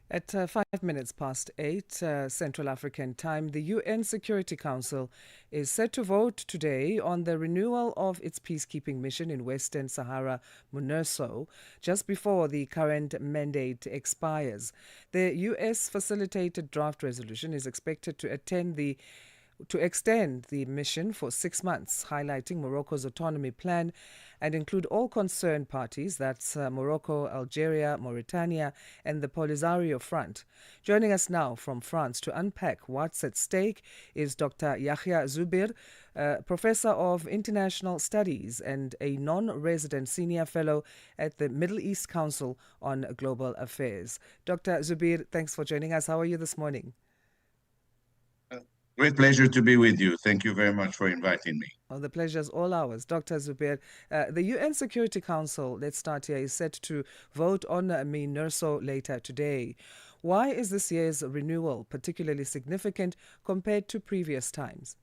At 5 minutes past 8 Central African time, the UN Security Council is set to vote today on the renewal of its peacekeeping mission in Western Sahara, MINURSO, just before the current mandate expires. The US facilitated draft resolution is expected to extend the mission for 6 months, highlighting Morocco's autonomy plan and include all concerned parties, that's Morocco, Algeria, Mauritania, and the Polisario Front. Joining us now from France to unpack what's at stake is Dr. Yahia Zoubir, Professor of International Studies and a non-resident senior fellow at the Middle East Council on Global Affairs. Dr. Zoubir, thanks for joining us. How are you this morning? Great pleasure to be with you. Thank you very much for inviting me. Well, the pleasure is all ours. Dr. Zubair, the UN Security Council, let's start here, is set to vote on MINURSO later today. Why is this year's renewal particularly significant compared to previous times?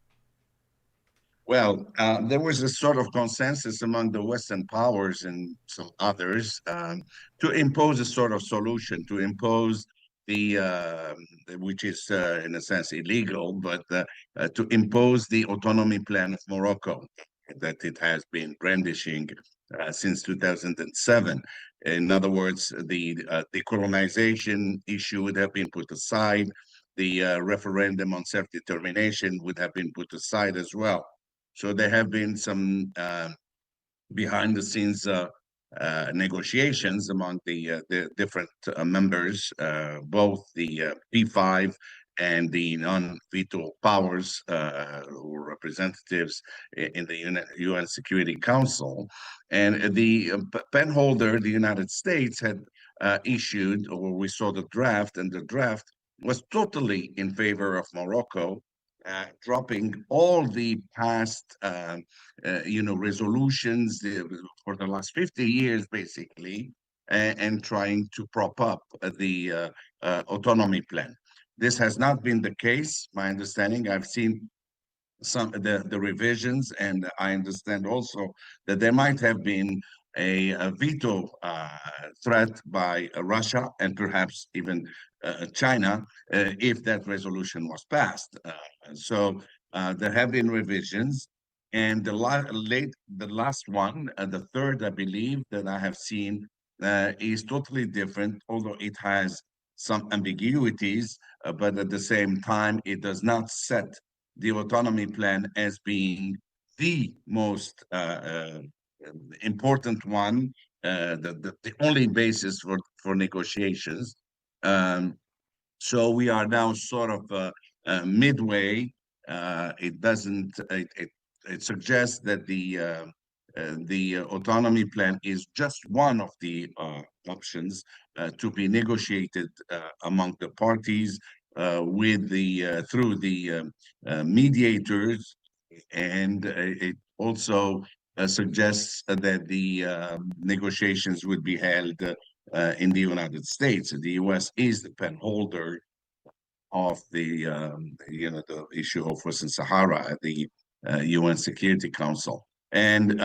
Well, there was a sort of consensus among the Western powers and some others to impose a sort of solution, to impose which is in a sense illegal, but to impose the autonomy plan of Morocco that it has been brandishing since 2007. In other words, the decolonization issue would have been put aside. The referendum on self-determination would have been put aside as well. So there have been some behind the scenes negotiations among the different members, both the P5 and the non-veto powers or representatives in the UN Security Council. And the pen holder, the United States, had issued, or we saw the draft, and the draft was totally in favor of Morocco, dropping all the past, resolutions for the last 50 years, basically, and trying to prop up the autonomy plan. This has not been the case, my understanding. I've seen some of the revisions, and I understand also that there might have been a veto threat by Russia and perhaps even China if that resolution was passed. So there have been revisions, and the last one, the third, I believe, that I have seen is totally different, although it has some ambiguities, but at the same time, it does not set the autonomy plan as being the most important one, the only basis for negotiations. Um, so we are now sort of midway. It doesn't. It suggests that the autonomy plan is just one of the options to be negotiated among the parties with the through the mediators, and it also suggests that the negotiations would be held in the United States. The U.S. is the pen holder of the issue of Western Sahara at the UN Security Council, and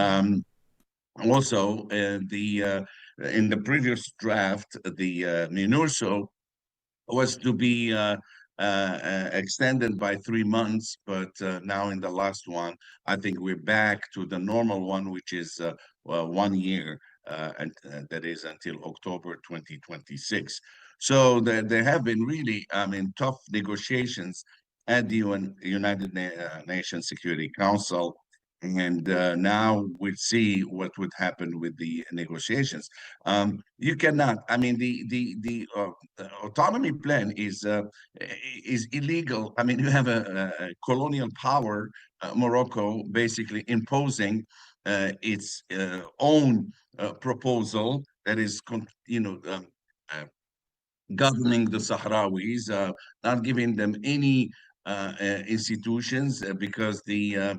also the in the previous draft, the MINURSO was to be extended by 3 months, but now in the last one, I think we're back to the normal one, which is 1 year, and that is until October 2026. So there have been really, I mean, tough negotiations at the Nations Security Council, and now we'll see what would happen with the negotiations. You cannot. I mean, the autonomy plan is illegal. I mean, you have a colonial power, Morocco, basically imposing its own proposal that is, uh, governing the Sahrawis, not giving them any institutions because the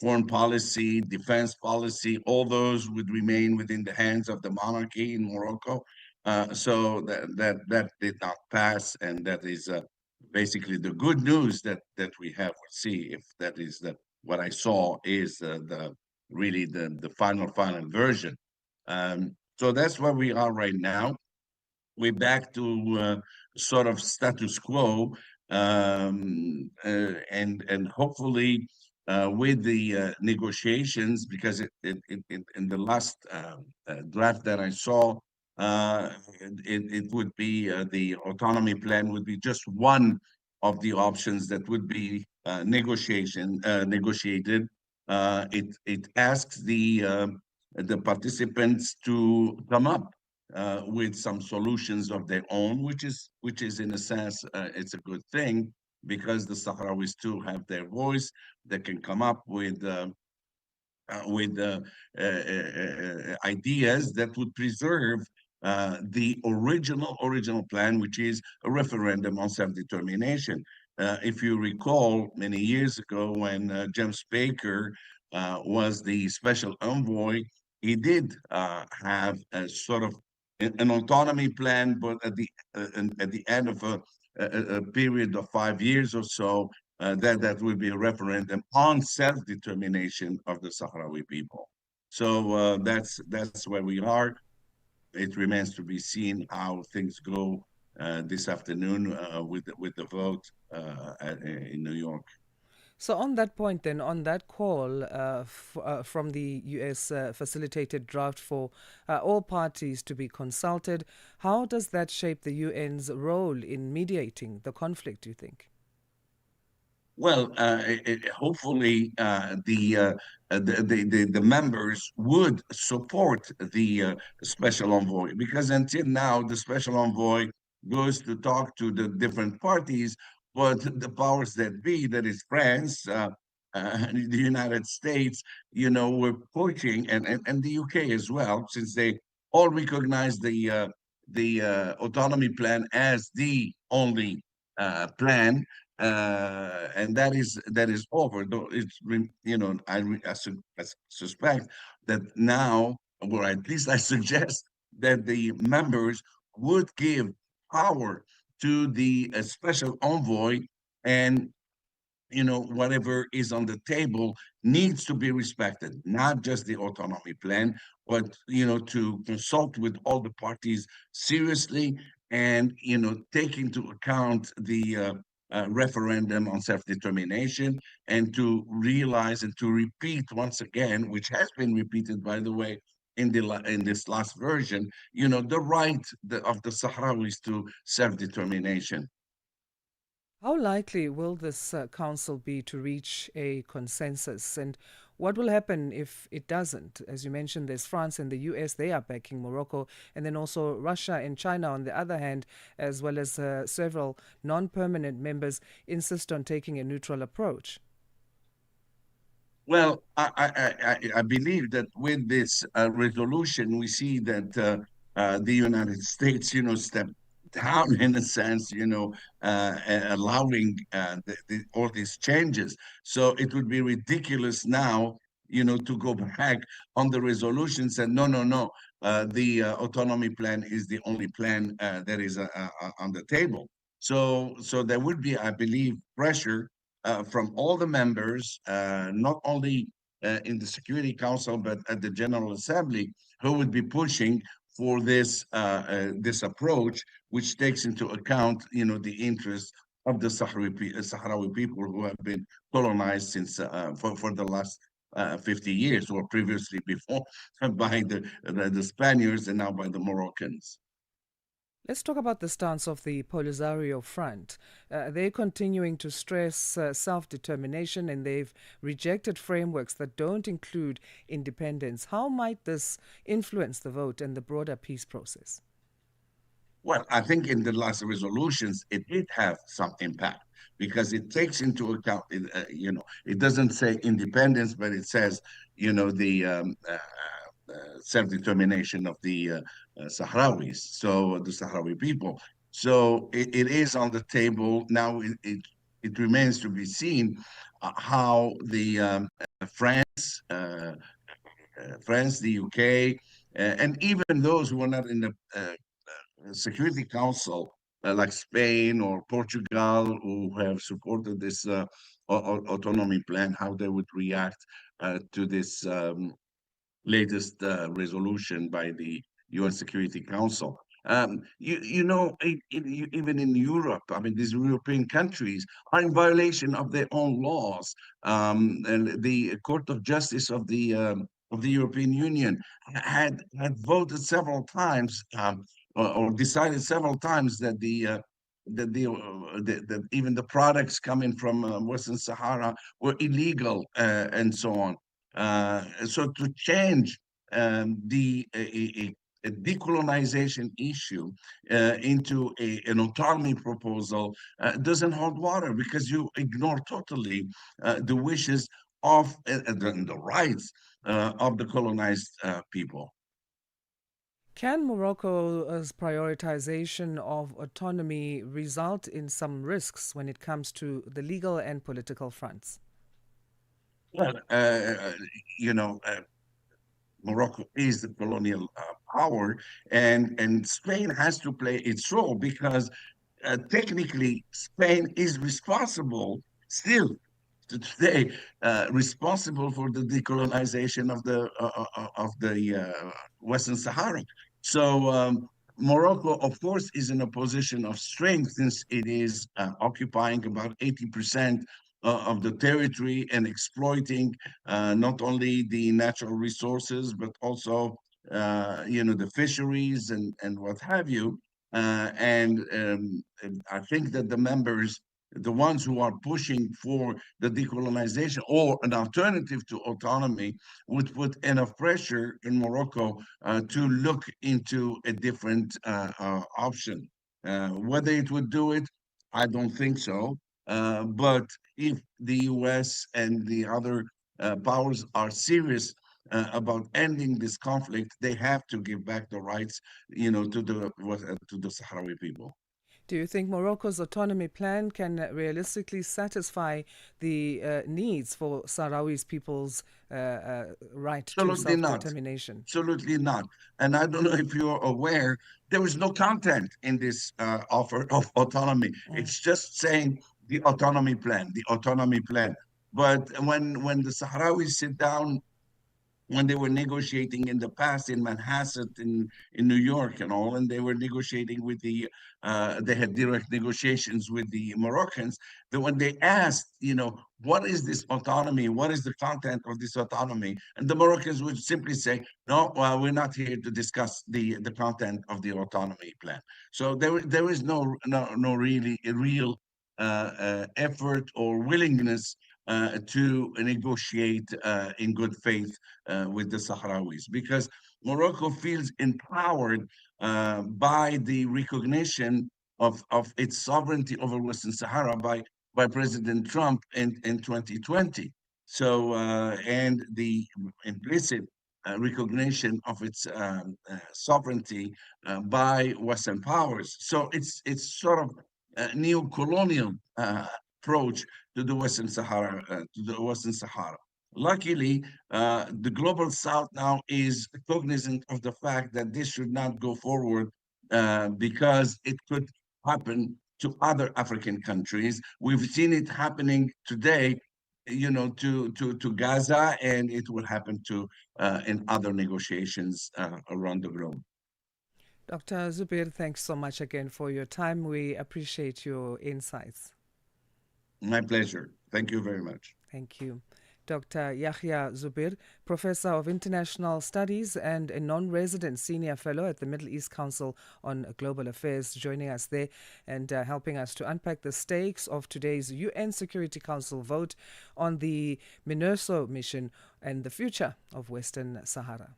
foreign policy, defense policy, all those would remain within the hands of the monarchy in Morocco. So that did not pass, and that is basically the good news that we have. We'll see if that is what I saw is the really the final version. So that's where we are right now. we're back to sort of status quo, and hopefully with the negotiations, because in the last draft that I saw, it would be the autonomy plan would be just one of the options that would be negotiated. It asks the participants to come up with some solutions of their own, which is in a sense it's a good thing because the Sahrawis too have their voice. They can come up with ideas that would preserve the original plan, which is a referendum on self-determination. If you recall, many years ago, when James Baker was the special envoy, he did have a sort of an autonomy plan, but at the end of a period of 5 years or so, that will be a referendum on self-determination of the Sahrawi people. So that's where we are. It remains to be seen how things go this afternoon with the vote in New York. So, on that point, then, on that call from the US facilitated draft for all parties to be consulted, how does that shape the UN's role in mediating the conflict, do you think? Well, hopefully the members would support the special envoy, because until now the special envoy goes to talk to the different parties, but the powers that be, that is France, the United States, were pushing, and the UK as well, since they all recognize the autonomy plan as the only plan, and that is over. Though I suspect that now, or at least I suggest that the members would give power to the special envoy, and whatever is on the table needs to be respected, not just the autonomy plan, but to consult with all the parties seriously, and take into account the referendum on self-determination, and to realize and to repeat once again, which has been repeated, by the way, in this last version, the right of the Sahrawis to self-determination. How likely will this council be to reach a consensus? And what will happen if it doesn't? As you mentioned, there's France and the US, they are backing Morocco, and then also Russia and China, on the other hand, as well as several non permanent members, insist on taking a neutral approach. Well, I believe that with this resolution, we see that the United States, stepped down in a sense, allowing all these changes. So it would be ridiculous now, to go back on the resolutions and no, no, no. The autonomy plan is the only plan that is on the table. So there would be, I believe, pressure from all the members, not only in the Security Council, but at the General Assembly, who would be pushing for this approach, which takes into account, the interests of the Sahrawi people who have been colonized since for the last 50 years, or previously before by the Spaniards, and now by the Moroccans. Let's talk about the stance of the Polisario Front. They're continuing to stress self determination, and they've rejected frameworks that don't include independence. How might this influence the vote and the broader peace process? Well, I think in the last resolutions, it did have some impact because it takes into account, it doesn't say independence, but it says, the self-determination of the Sahrawis, so the Sahrawi people. So it is on the table now. It remains to be seen how the France, France, the UK, and even those who are not in the Security Council, like Spain or Portugal, who have supported this autonomy plan, how they would react to this latest resolution by the UN Security Council. Even in Europe, I mean, these European countries are in violation of their own laws. And the Court of Justice of the European Union had voted several times, or decided several times that that even the products coming from Western Sahara were illegal, and so on. So to change a decolonization issue into an autonomy proposal doesn't hold water, because you ignore totally the wishes of the rights of the colonized people. Can Morocco's prioritization of autonomy result in some risks when it comes to the legal and political fronts? Well, you know, Morocco is the colonial power, and Spain has to play its role, because technically Spain is responsible still to today, responsible for the decolonization of the Western Sahara. So Morocco, of course, is in a position of strength, since it is occupying about 80% of the territory and exploiting not only the natural resources, but also the fisheries and what have you. And I think that the members, the ones who are pushing for the decolonization or an alternative to autonomy, would put enough pressure in Morocco to look into a different option. Whether it would do it, I don't think so. But if the US and the other powers are serious about ending this conflict, they have to give back the rights, to the Sahrawi people. Do you think Morocco's autonomy plan can realistically satisfy the needs for Sahrawi people's right to Absolutely self not. determination? Absolutely not. And I don't know if you're aware, there is no content in this offer of autonomy. Mm. It's just saying the autonomy plan, the autonomy plan. But when the Sahrawis sit down, when they were negotiating in the past in Manhasset, in New York and all, and they were negotiating with they had direct negotiations with the Moroccans, that when they asked, what is this autonomy? What is the content of this autonomy? And the Moroccans would simply say, no, well, we're not here to discuss the content of the autonomy plan. So there is no really a real effort or willingness to negotiate in good faith with the Sahrawis, because Morocco feels empowered by the recognition of its sovereignty over Western Sahara by President Trump in 2020. So, and the implicit recognition of its sovereignty by Western powers. So it's sort of a neo-colonial approach to the Western Sahara, Luckily, the global south now is cognizant of the fact that this should not go forward because it could happen to other African countries. We've seen it happening today, to Gaza, and it will happen to in other negotiations around the globe. Dr. Zubir, thanks so much again for your time. We appreciate your insights. My pleasure. Thank you very much. Thank you. Dr. Yahia Zoubir, Professor of International Studies and a non-resident senior fellow at the Middle East Council on Global Affairs, joining us there and helping us to unpack the stakes of today's UN Security Council vote on the MINURSO mission and the future of Western Sahara.